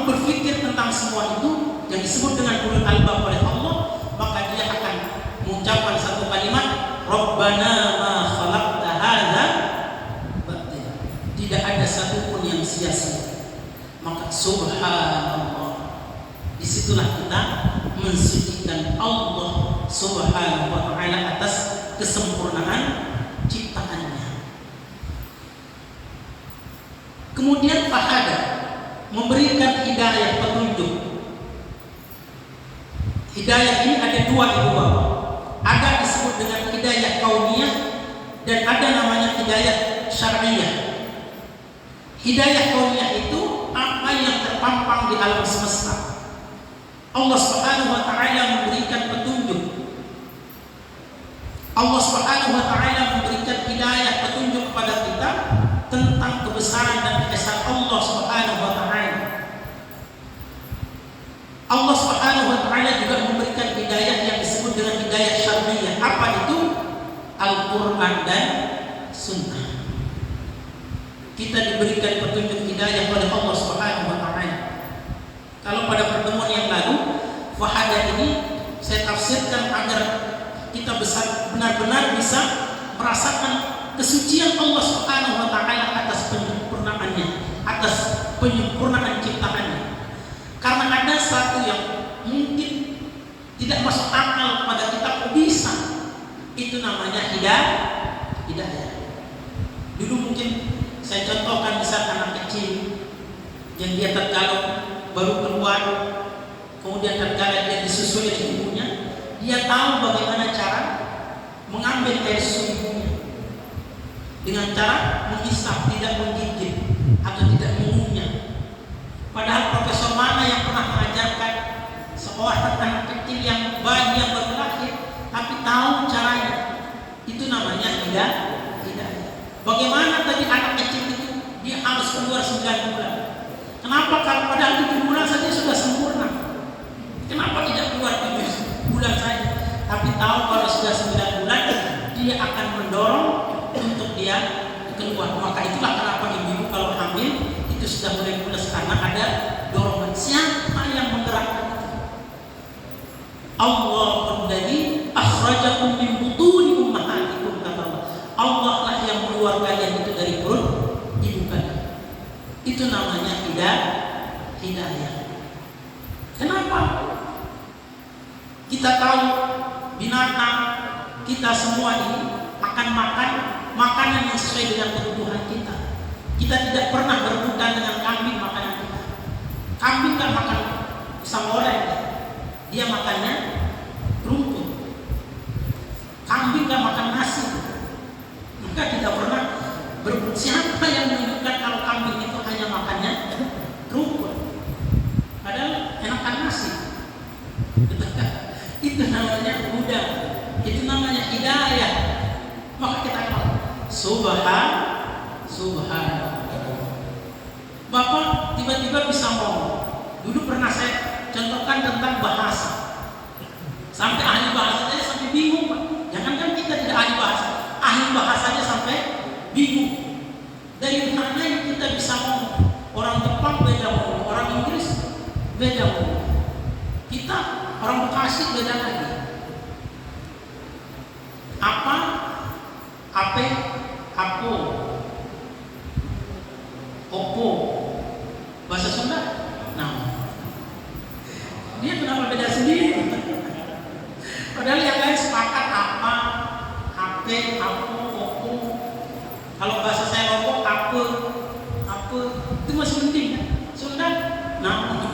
B: berpikir tentang semua itu yang disebut dengan ulul albab oleh Allah, maka dia akan mengucapkan satu kalimat, Rabbana ma khalaqta hadza batila. Tidak ada satupun yang sia-sia. Maka subhanallah, disitulah kita mensucikan Allah subhanahu wa ta'ala atas kesempurnaan ciptaannya. Kemudian fahada, memberikan hidayah, petunjuk. Hidayah ini ada dua Ibu Bapak. Ada disebut dengan hidayah kauniyah dan ada namanya hidayah syar'iyah. Hidayah kauniyah itu apa yang terpampang di alam semesta. Allah Subhanahu wa ta'ala memberikan petunjuk. Allah Subhanahu wa ta'ala memberikan hidayah, petunjuk kepada kita tentang kebesaran dan keesaan Allah Subhanahu wa ta'ala. Allah Subhanahu wa ta'ala juga memberikan hidayah yang disebut dengan hidayah syar'iyah. Apa itu? Al-Quran dan Sunnah. Kita diberikan petunjuk hidayah oleh Allah Subhanahu wa ta'ala. Kalau pada pertemuan yang lalu, fahadah ini saya tafsirkan agar kita benar-benar bisa merasakan kesucian Allah Subhanahu wa ta'ala atas penyempurnaannya, atas penyempurnaan ciptaannya. Karena ada satu yang mungkin tidak masuk akal kepada kita, bisa. Itu namanya hidayah. Dulu mungkin saya contohkan, misal anak kecil yang dia terkala baru keluar, kemudian terkala dia disusui oleh ibunya, dia tahu bagaimana cara mengambil air susu ibunya dengan cara menghisap, tidak menggigit atau tidak mengunyah. Padahal profesor mana yang pernah mengajarkan seorang anak kecil yang bayi yang baru lahir tapi tahu caranya? Itu namanya hidayah. Bagaimana tadi anak kecil itu dia harus keluar 9 bulan? Kenapa? Kalau padahal 7 bulan saja sudah sempurna. Kenapa tidak keluar 7 bulan saja? Tapi tahu kalau sudah 9 bulan dia akan mendorong untuk dia keluar. Maka itulah kenapa ibu kalau hamil itu sudah mulai pulas, karena ada dorongan. Siapa yang menggerakkan itu? Allahul ladzi akhrajakum min butuni ummahatikum, kata Allah. Allah lah yang mengeluarkan itu dari perut ibu kalian. Itu namanya hidayah. Kenapa? Kita tahu binatang kita semua ini akan makan makanan yang sesuai dengan kebutuhan kita. Kita tidak pernah berebutan dengan kambing makanan kita. Kambing kan makan pisang goreng, dia makannya rumput. Kambing kan makan nasi. Maka tidak pernah berebut. Siapa yang menunjukkan kalau kambing itu hanya makannya rumput? Padahal enakan nasi. Itu namanya Buddha. Itu namanya hidayah. Maka kita Subhanallah. Bapak tiba-tiba bisa ngomong. Dulu pernah saya contohkan tentang bahasa. Sampai ahli bahasanya sampai bingung, Pak. Jangankan kita tidak ahli bahasa, ahli bahasanya sampai bingung. Dari mana yang kita bisa ngomong? Orang Jepang beda ngomong, orang Inggris beda ngomong. Kita orang Bekasi beda lagi. Apa? Apo, opo, bahasa Sunda. Nah, dia kenapa beda sendiri? Padahal yang lain sepakat apa, ape, apo, opo. Kalau bahasa saya Lombok, apa, itu masih penting. Sunda, nah.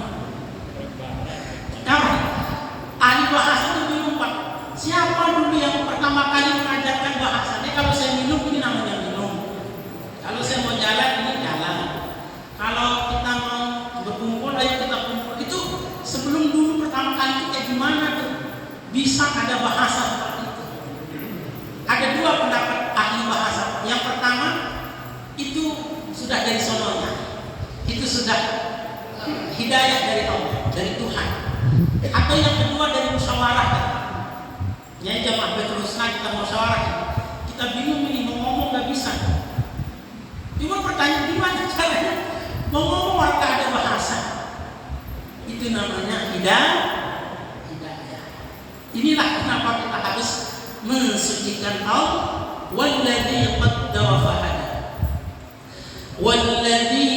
B: Ahli bahasa itu bingung, Pak. Siapa dulu yang pertama kali mengajarkan bahasa? Kalau saya minum saya mau jalan, ini jalan. Kalau kita mau berkumpul, ayo kita kumpul. Itu sebelum dulu pertama kali itu kayak gimana tuh? Bisa ada bahasa seperti itu. Ada dua pendapat ahli bahasa. Yang pertama, itu sudah dari sononya. Itu sudah hidayah dari Allah, dari Tuhan. Atau yang kedua dari musyawarah. Ya jamaah Baitul Husna kita musyawarah. Kita bingung ini mau ngomong nggak bisa. Cuma pertanyaan gimana caranya? Mau ngomong orang ada bahasa. Itu namanya hidayah. Inilah kenapa kita harus mensucikan Allah. Walladzi qaddara fahada. Walladzi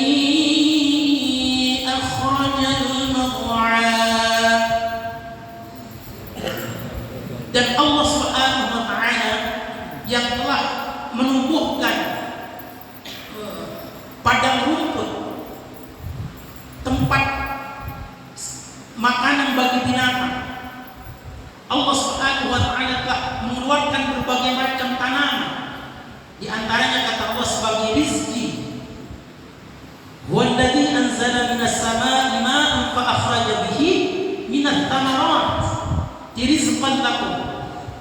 B: akhrajal mar'a. Dan Allah Subhanahu wa taala yang telah menumbuhkan padang rumput, tempat makanan bagi binatang. Allah Subhanahu wa taala telah mengeluarkan berbagai macam tanaman. Di antaranya kata Allah sebagai rizki. Huwallazi anzala minas samaa'i maa'an fa akhraja bihi minat thamarat rizqan lakum.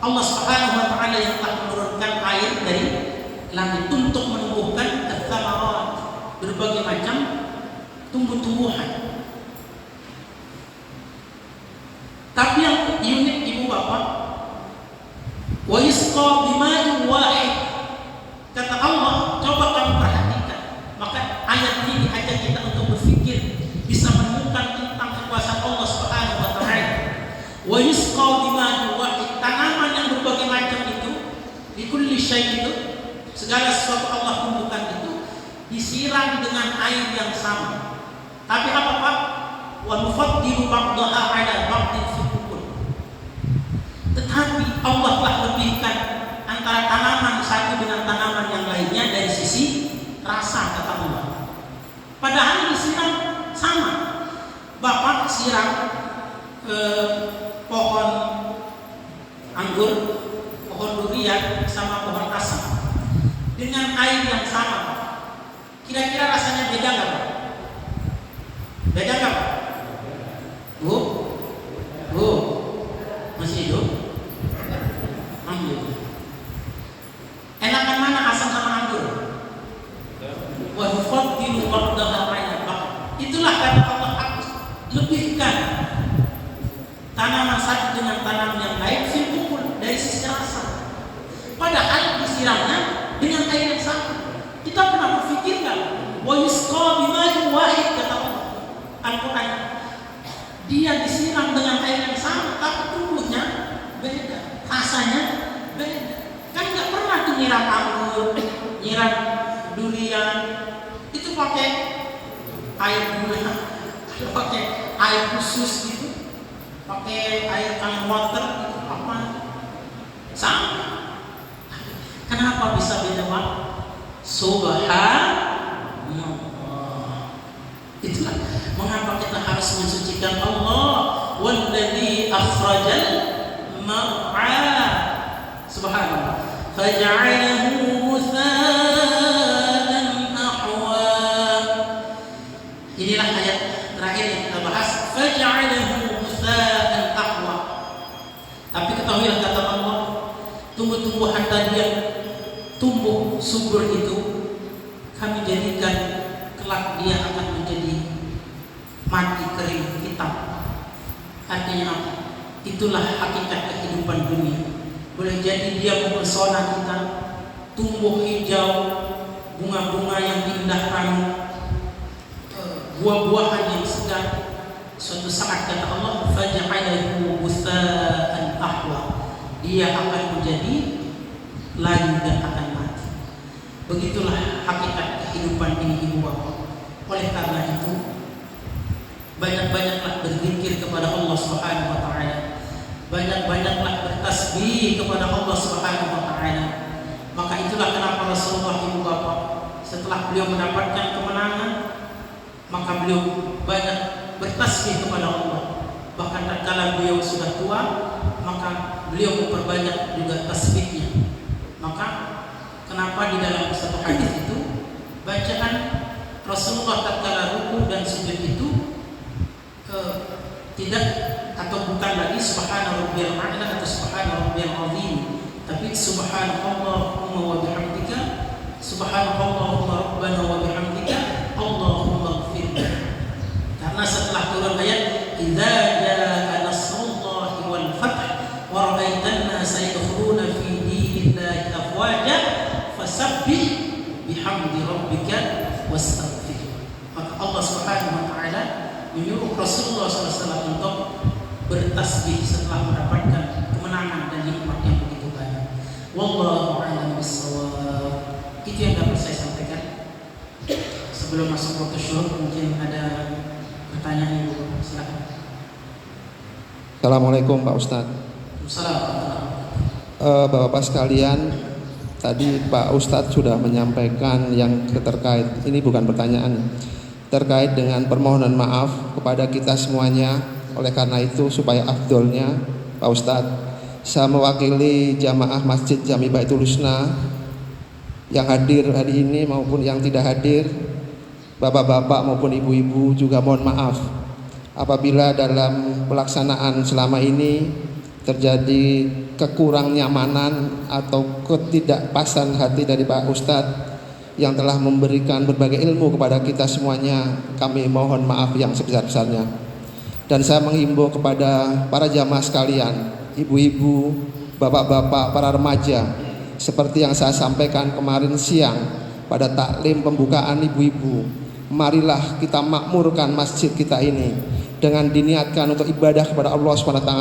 B: Allah Subhanahu wa taala yang telah menurunkan air dari langit untuk menumbuhkan thamarat, berbagai macam tumbuh-tumbuhan. Tapi yang unik ibu bapak, wa yusqa bima'in wahid. Kata Allah, coba kamu perhatikan. Maka ayat ini diajak kita untuk berpikir, bisa menemukan tentang kekuasaan Allah Subhanahu wa taala. Wa yusqa bima'in wahid, tanaman yang berbagai macam itu, di kulli syai' itu, segala sesuatu Allah tumbuhkan itu disiram dengan air yang sama. Tapi apa Pak? Wa nufaddilu ba'daha 'ala ba'din fi ukul. Tetapi Allah telah lebihkan antara tanaman satu dengan tanaman yang lainnya dari sisi rasa, kata Allah. Padahal disiram sama. Bapak siram pohon anggur, pohon durian sama pohon asam dengan air yang sama. Kira-kira rasanya beda nggak Pak? Beda nggak Pak? Bu, masih hidup? Alhamdulillah. Enakan mana asam sama anggur? Wa nufaddilu ba'daha 'ala ba'd. Itulah kata Allah, aku lebihkan tanaman satu dengan tanaman yang lain fil ukul, dari sisi rasa. Padahal disiramnya dengan air yang sama. Kita pernah berpikir nggak? Wa yusqa bima'in wahid, kata Allah Al-Quran. Dia disiram dengan air yang sama, tapi tumbuhnya beda, rasanya beda. Kan nggak pernah tuh nyiram anggur, nyiram durian, itu pakai air gula, pakai air khusus gitu, pakai air can water gitu, apa? Sama. Kenapa bisa beda Pak? Subhanallah. Itulah mengapa kita harus mensucikan Allah. Walladzi akhrajal mar'a. Subhanallah. Faj'alahu ghutha'an ahwa. Inilah ayat terakhir yang kita bahas. Faj'alahu ghutha'an ahwa. Tapi ketahuilah kata Allah, tumbuh-tumbuhan tadi yang tumbuh subur itu kami jadikan kelak dia akan menjadi mati kering hitam. Artinya apa? Itulah hakikat kehidupan dunia. Boleh jadi dia mempesona kita, tumbuh hijau, bunga-bunga yang indah ranum, buah-buahan yang segar. Suatu saat kata Allah, faj'alahu ghutha'an ahwa. Dia akan menjadi layu dan akan mati. Begitulah hakikat kehidupan ini ibu bapak. Oleh karena itu, banyak-banyaklah berzikir kepada Allah Subhanahu wa taala. Banyak-banyaklah bertasbih kepada Allah Subhanahu wa taala. Maka itulah kenapa Rasulullah ibu bapak setelah beliau mendapatkan kemenangan, maka beliau banyak bertasbih kepada Allah. Bahkan tatkala beliau sudah tua, maka beliau memperbanyak juga tasbihnya. Maka kenapa di dalam satu hadis itu bacaan Rasulullah tatkala ruku dan sujud itu tidak atau bukan lagi subhana rabbiyal a'la atau subhana rabbiyal azim, tapi subhanallahumma wa bihamdika, subhanallahumma rabbana wa bihamdika, Allahumma ighfirli. Karena setelah turun ayat idza jaa nasrullahi wal fath wa ra'aitan nasa yadkhuluna fi dinillahi afwaja fasabbih bihamdi rabbika wastaghfir. Maka Allah Subhanahu wa taala menyuruh Rasulullah SAW untuk bertasbih setelah mendapatkan kemenangan dan nikmat yang begitu banyak. Wallahu a'lam bishawab. Itu yang dapat saya sampaikan. Sebelum masuk waktu syuhur, mungkin ada pertanyaan Ibu, silakan.
C: Assalamualaikum Pak Ustadz.
B: Assalamualaikum.
C: Bapak sekalian, tadi Pak Ustadz sudah menyampaikan yang terkait, ini bukan pertanyaan, terkait dengan permohonan maaf kepada kita semuanya. Oleh karena itu supaya afdolnya Pak Ustadz, saya mewakili jamaah Masjid Jami Baitul Husna yang hadir hari ini maupun yang tidak hadir, bapak-bapak maupun ibu-ibu juga mohon maaf apabila dalam pelaksanaan selama ini terjadi kekurang nyamanan atau ketidakpasan hati dari Pak Ustadz yang telah memberikan berbagai ilmu kepada kita semuanya. Kami mohon maaf yang sebesar-besarnya. Dan saya menghimbau kepada para jamaah sekalian, ibu-ibu, bapak-bapak, para remaja, seperti yang saya sampaikan kemarin siang pada taklim pembukaan ibu-ibu, marilah kita makmurkan masjid kita ini dengan diniatkan untuk ibadah kepada Allah SWT.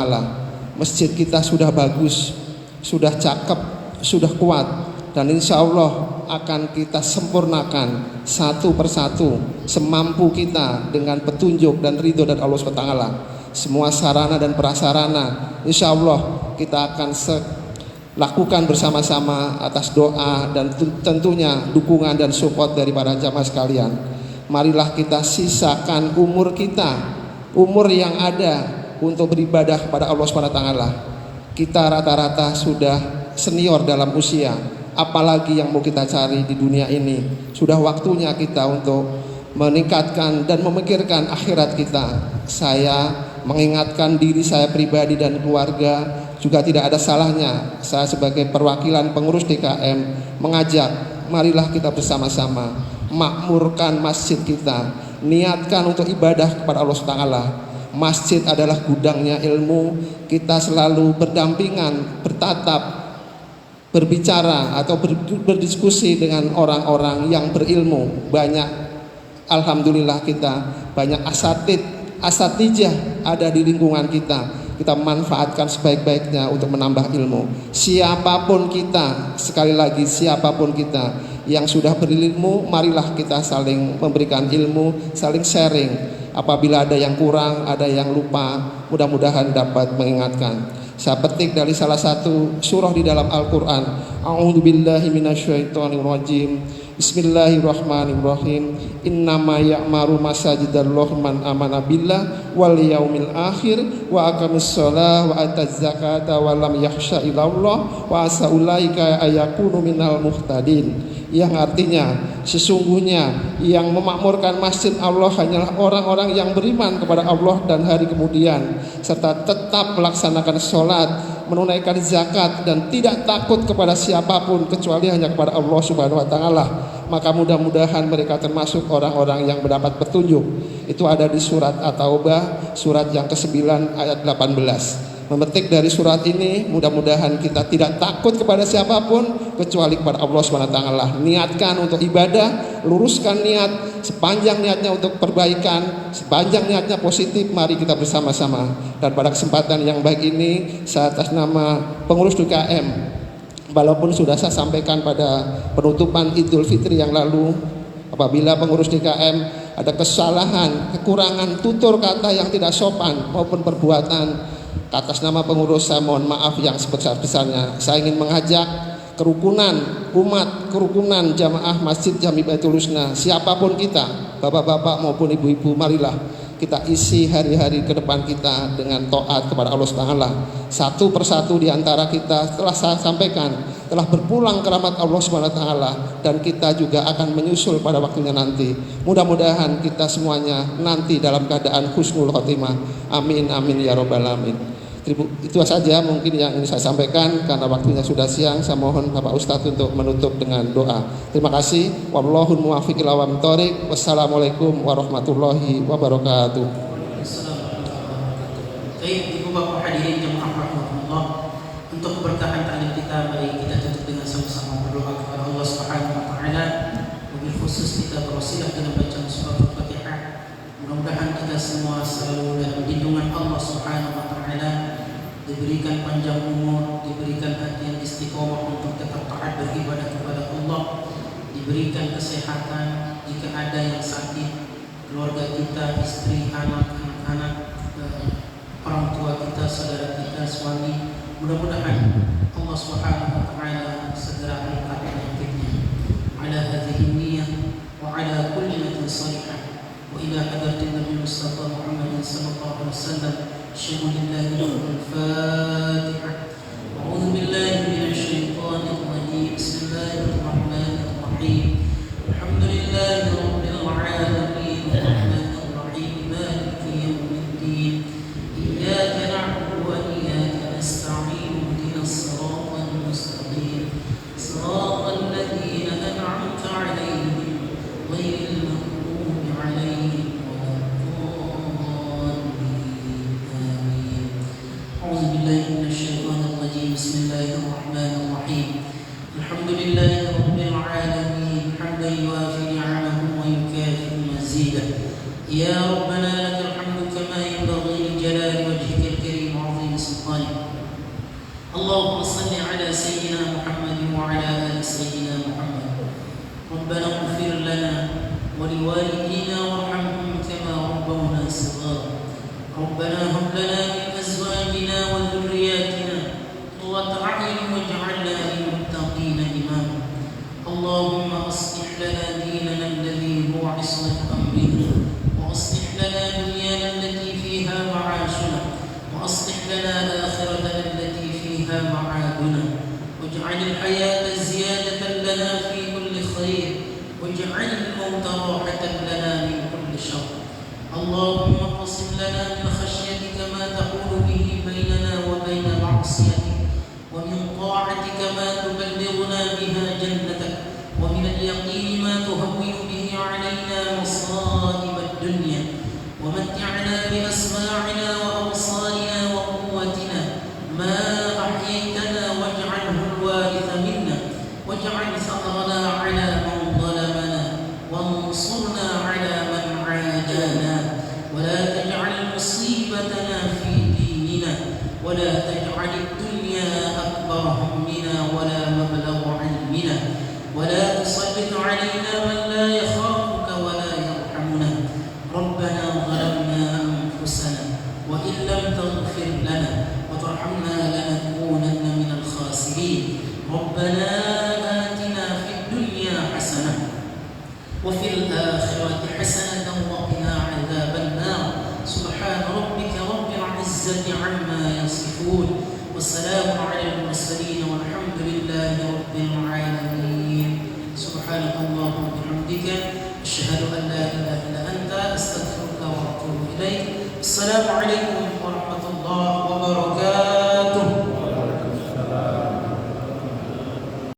C: Masjid kita sudah bagus, sudah cakep, sudah kuat, dan insya Allah akan kita sempurnakan satu persatu semampu kita dengan petunjuk dan ridho dari Allah SWT. Semua sarana dan prasarana insya Allah kita akan lakukan bersama-sama atas doa dan tentunya dukungan dan support dari para jamaah sekalian. Marilah kita sisakan umur kita, umur yang ada untuk beribadah kepada Allah SWT. Kita rata-rata sudah senior dalam usia, apalagi yang mau kita cari di dunia ini. Sudah waktunya kita untuk meningkatkan dan memikirkan akhirat kita. Saya mengingatkan diri saya pribadi dan keluarga, juga tidak ada salahnya saya sebagai perwakilan pengurus DKM mengajak, marilah kita bersama-sama makmurkan masjid kita, niatkan untuk ibadah kepada Allah SWT. Masjid adalah gudangnya ilmu. Kita selalu berdampingan, bertatap, berbicara atau berdiskusi dengan orang-orang yang berilmu. Banyak, alhamdulillah kita banyak asatijah ada di lingkungan kita. Kita manfaatkan sebaik-baiknya untuk menambah ilmu. Siapapun kita, sekali lagi siapapun kita yang sudah berilmu, marilah kita saling memberikan ilmu, saling sharing. Apabila ada yang kurang, ada yang lupa, mudah-mudahan dapat mengingatkan. Saya petik dari salah satu surah di dalam Al-Quran. A'udzubillahi minasyaitonirrajim. Bismillahirrahmanirrahim. Innama ya'maru masajidallahi man amana billah wal yaumil akhir wa aqamis shalah wa ataz zakata wa lam yakhsha illallah wa asa ulaika ayakunu minal muhtadin. Yang artinya sesungguhnya yang memakmurkan masjid Allah hanyalah orang-orang yang beriman kepada Allah dan hari kemudian, serta tetap melaksanakan sholat, menunaikan zakat, dan tidak takut kepada siapapun kecuali hanya kepada Allah Subhanahu wa Ta'ala. Maka mudah-mudahan mereka termasuk orang-orang yang mendapat petunjuk. Itu ada di surat At-Taubah, surat yang ke-9 ayat 18. Memetik dari surat ini, mudah-mudahan kita tidak takut kepada siapapun kecuali kepada Allah SWT. Niatkan untuk ibadah, luruskan niat, sepanjang niatnya untuk perbaikan, sepanjang niatnya positif, mari kita bersama-sama. Dan pada kesempatan yang baik ini, saya atas nama pengurus DKM, walaupun sudah saya sampaikan pada penutupan Idul Fitri yang lalu, apabila pengurus DKM ada kesalahan, kekurangan tutur kata yang tidak sopan maupun perbuatan, atas nama pengurus saya mohon maaf yang sebesar-besarnya. Saya ingin mengajak kerukunan umat, kerukunan jamaah Masjid Jami Baitul Husna, siapapun kita, bapak-bapak maupun ibu-ibu, marilah kita isi hari-hari ke depan kita dengan taat kepada Allah SWT. Satu persatu di antara kita telah saya sampaikan, telah berpulang ke rahmat Allah Subhanahu wa taala, dan kita juga akan menyusul pada waktunya nanti. Mudah-mudahan kita semuanya nanti dalam keadaan husnul khotimah. Amin amin ya rabbal alamin. Itu saja mungkin yang ingin saya sampaikan, karena waktunya sudah siang. Saya mohon Bapak Ustadz untuk menutup dengan doa. Terima kasih. Wallahul muwaffiq ila aqwamit thoriq. Wassalamualaikum warahmatullahi wabarakatuh.
B: Baik, Ibu Bapak hadirin jemaah rahmatullah, untuk keberkahan taklim kita, mari kita tutup dengan sama-sama berdoa kepada Allah Subhanahu wa taala. Wabil khusus kita berwasilah dengan bacaan surah Al-Fatihah. Mudah-mudahan kita semua selalu dalam lindungan Allah Subhanahu wa taala, diberikan panjang umur, diberikan hati yang istiqomah untuk tetap taat beribadah kepada Allah, diberikan kesehatan jika ada yang sakit, keluarga kita, istri, anak-anak, orang tua kita, saudara kita, suami. Mudah-mudahan Allah Subhanahu wa taala segera angkat penyakitnya. Ala hadhihi niyyah wa ala kulli niyatin salihah. Wa ila hadratin Nabi Mustafa Muhammad sallallahu alaihi wasallam. Syukurlillahi al-Fatihah. A'udzu billahi minasy syaithanir rajim. Bismillahirrahmanirrahim. Alhamdulillahi rabbil alamin. Arrahmanir rahim. Maliki yaumiddin. Iyyaka na'budu wa iyyaka nasta'in. Ihdinas siratal mustaqim. Siratal ladzina an'amta 'alaihim ghairil maghdubi 'alaihim. أعوذ بالله من الشيطان الرجيم. بسم الله الرحمن الرحيم. الحمد لله رب العالمين حمدا يوافي نعمه ويكافئ مزيده. يا ربنا لك الحمد كما ينبغي لجلال وجهك الكريم وعظيم سلطانك. اللهم صل على سيدنا محمد وعلى آل سيدنا محمد. ربنا اغفر لنا ولوالدينا وارحمهم كما ربونا صغارا. ربنا هب لنا من أزواجنا وذرياتنا قرة أعين واجعلنا للمتقين إماما. اللهم أصلح لنا ديننا الذي هو عصمة أمرنا، وأصلح لنا دنيانا التي فيها معاشنا، وأصلح لنا آخرتنا التي فيها معادنا، واجعل الحياة زيادة لنا في كل خير، واجعل الموت راحة لنا من كل شر. اللهم اقسم لنا من خشيتك ما تحول به بيننا وبين معصيتك، ومن طاعتك ما تبلغنا بها جنتك، ومن اليقين ما تهون به علينا مصائب الدنيا، ومتعنا بأسماعنا وأبصارنا وقوتنا ما أحييتنا، واجعله الوارث منا، واجعل ثأرنا على من ظلمنا، وانصرنا على من عادانا، ولا تجعل مصيبتنا في ديننا، ولا تجعل الدنيا أكبر همنا ولا مبلغ علمنا، ولا تسلط علينا من لا يخافك ولا يرحمنا. ربنا ظلمنا أنفسنا وإن لم تغفر لنا وترحمنا لنكونن من الخاسرين. ربنا آتنا في الدنيا حسنة وفي الآخرة حسنة وقنا عذاب النار. سبحان ربك رب العزة عما يصفون، والسلام على المرسلين، والحمد لله رب العالمين. سبحانك اللهم وبحمدك أشهد أن لا إله إلا أنت أستغفرك وأتوب إليك. السلام عليكم ورحمة الله وبركاته.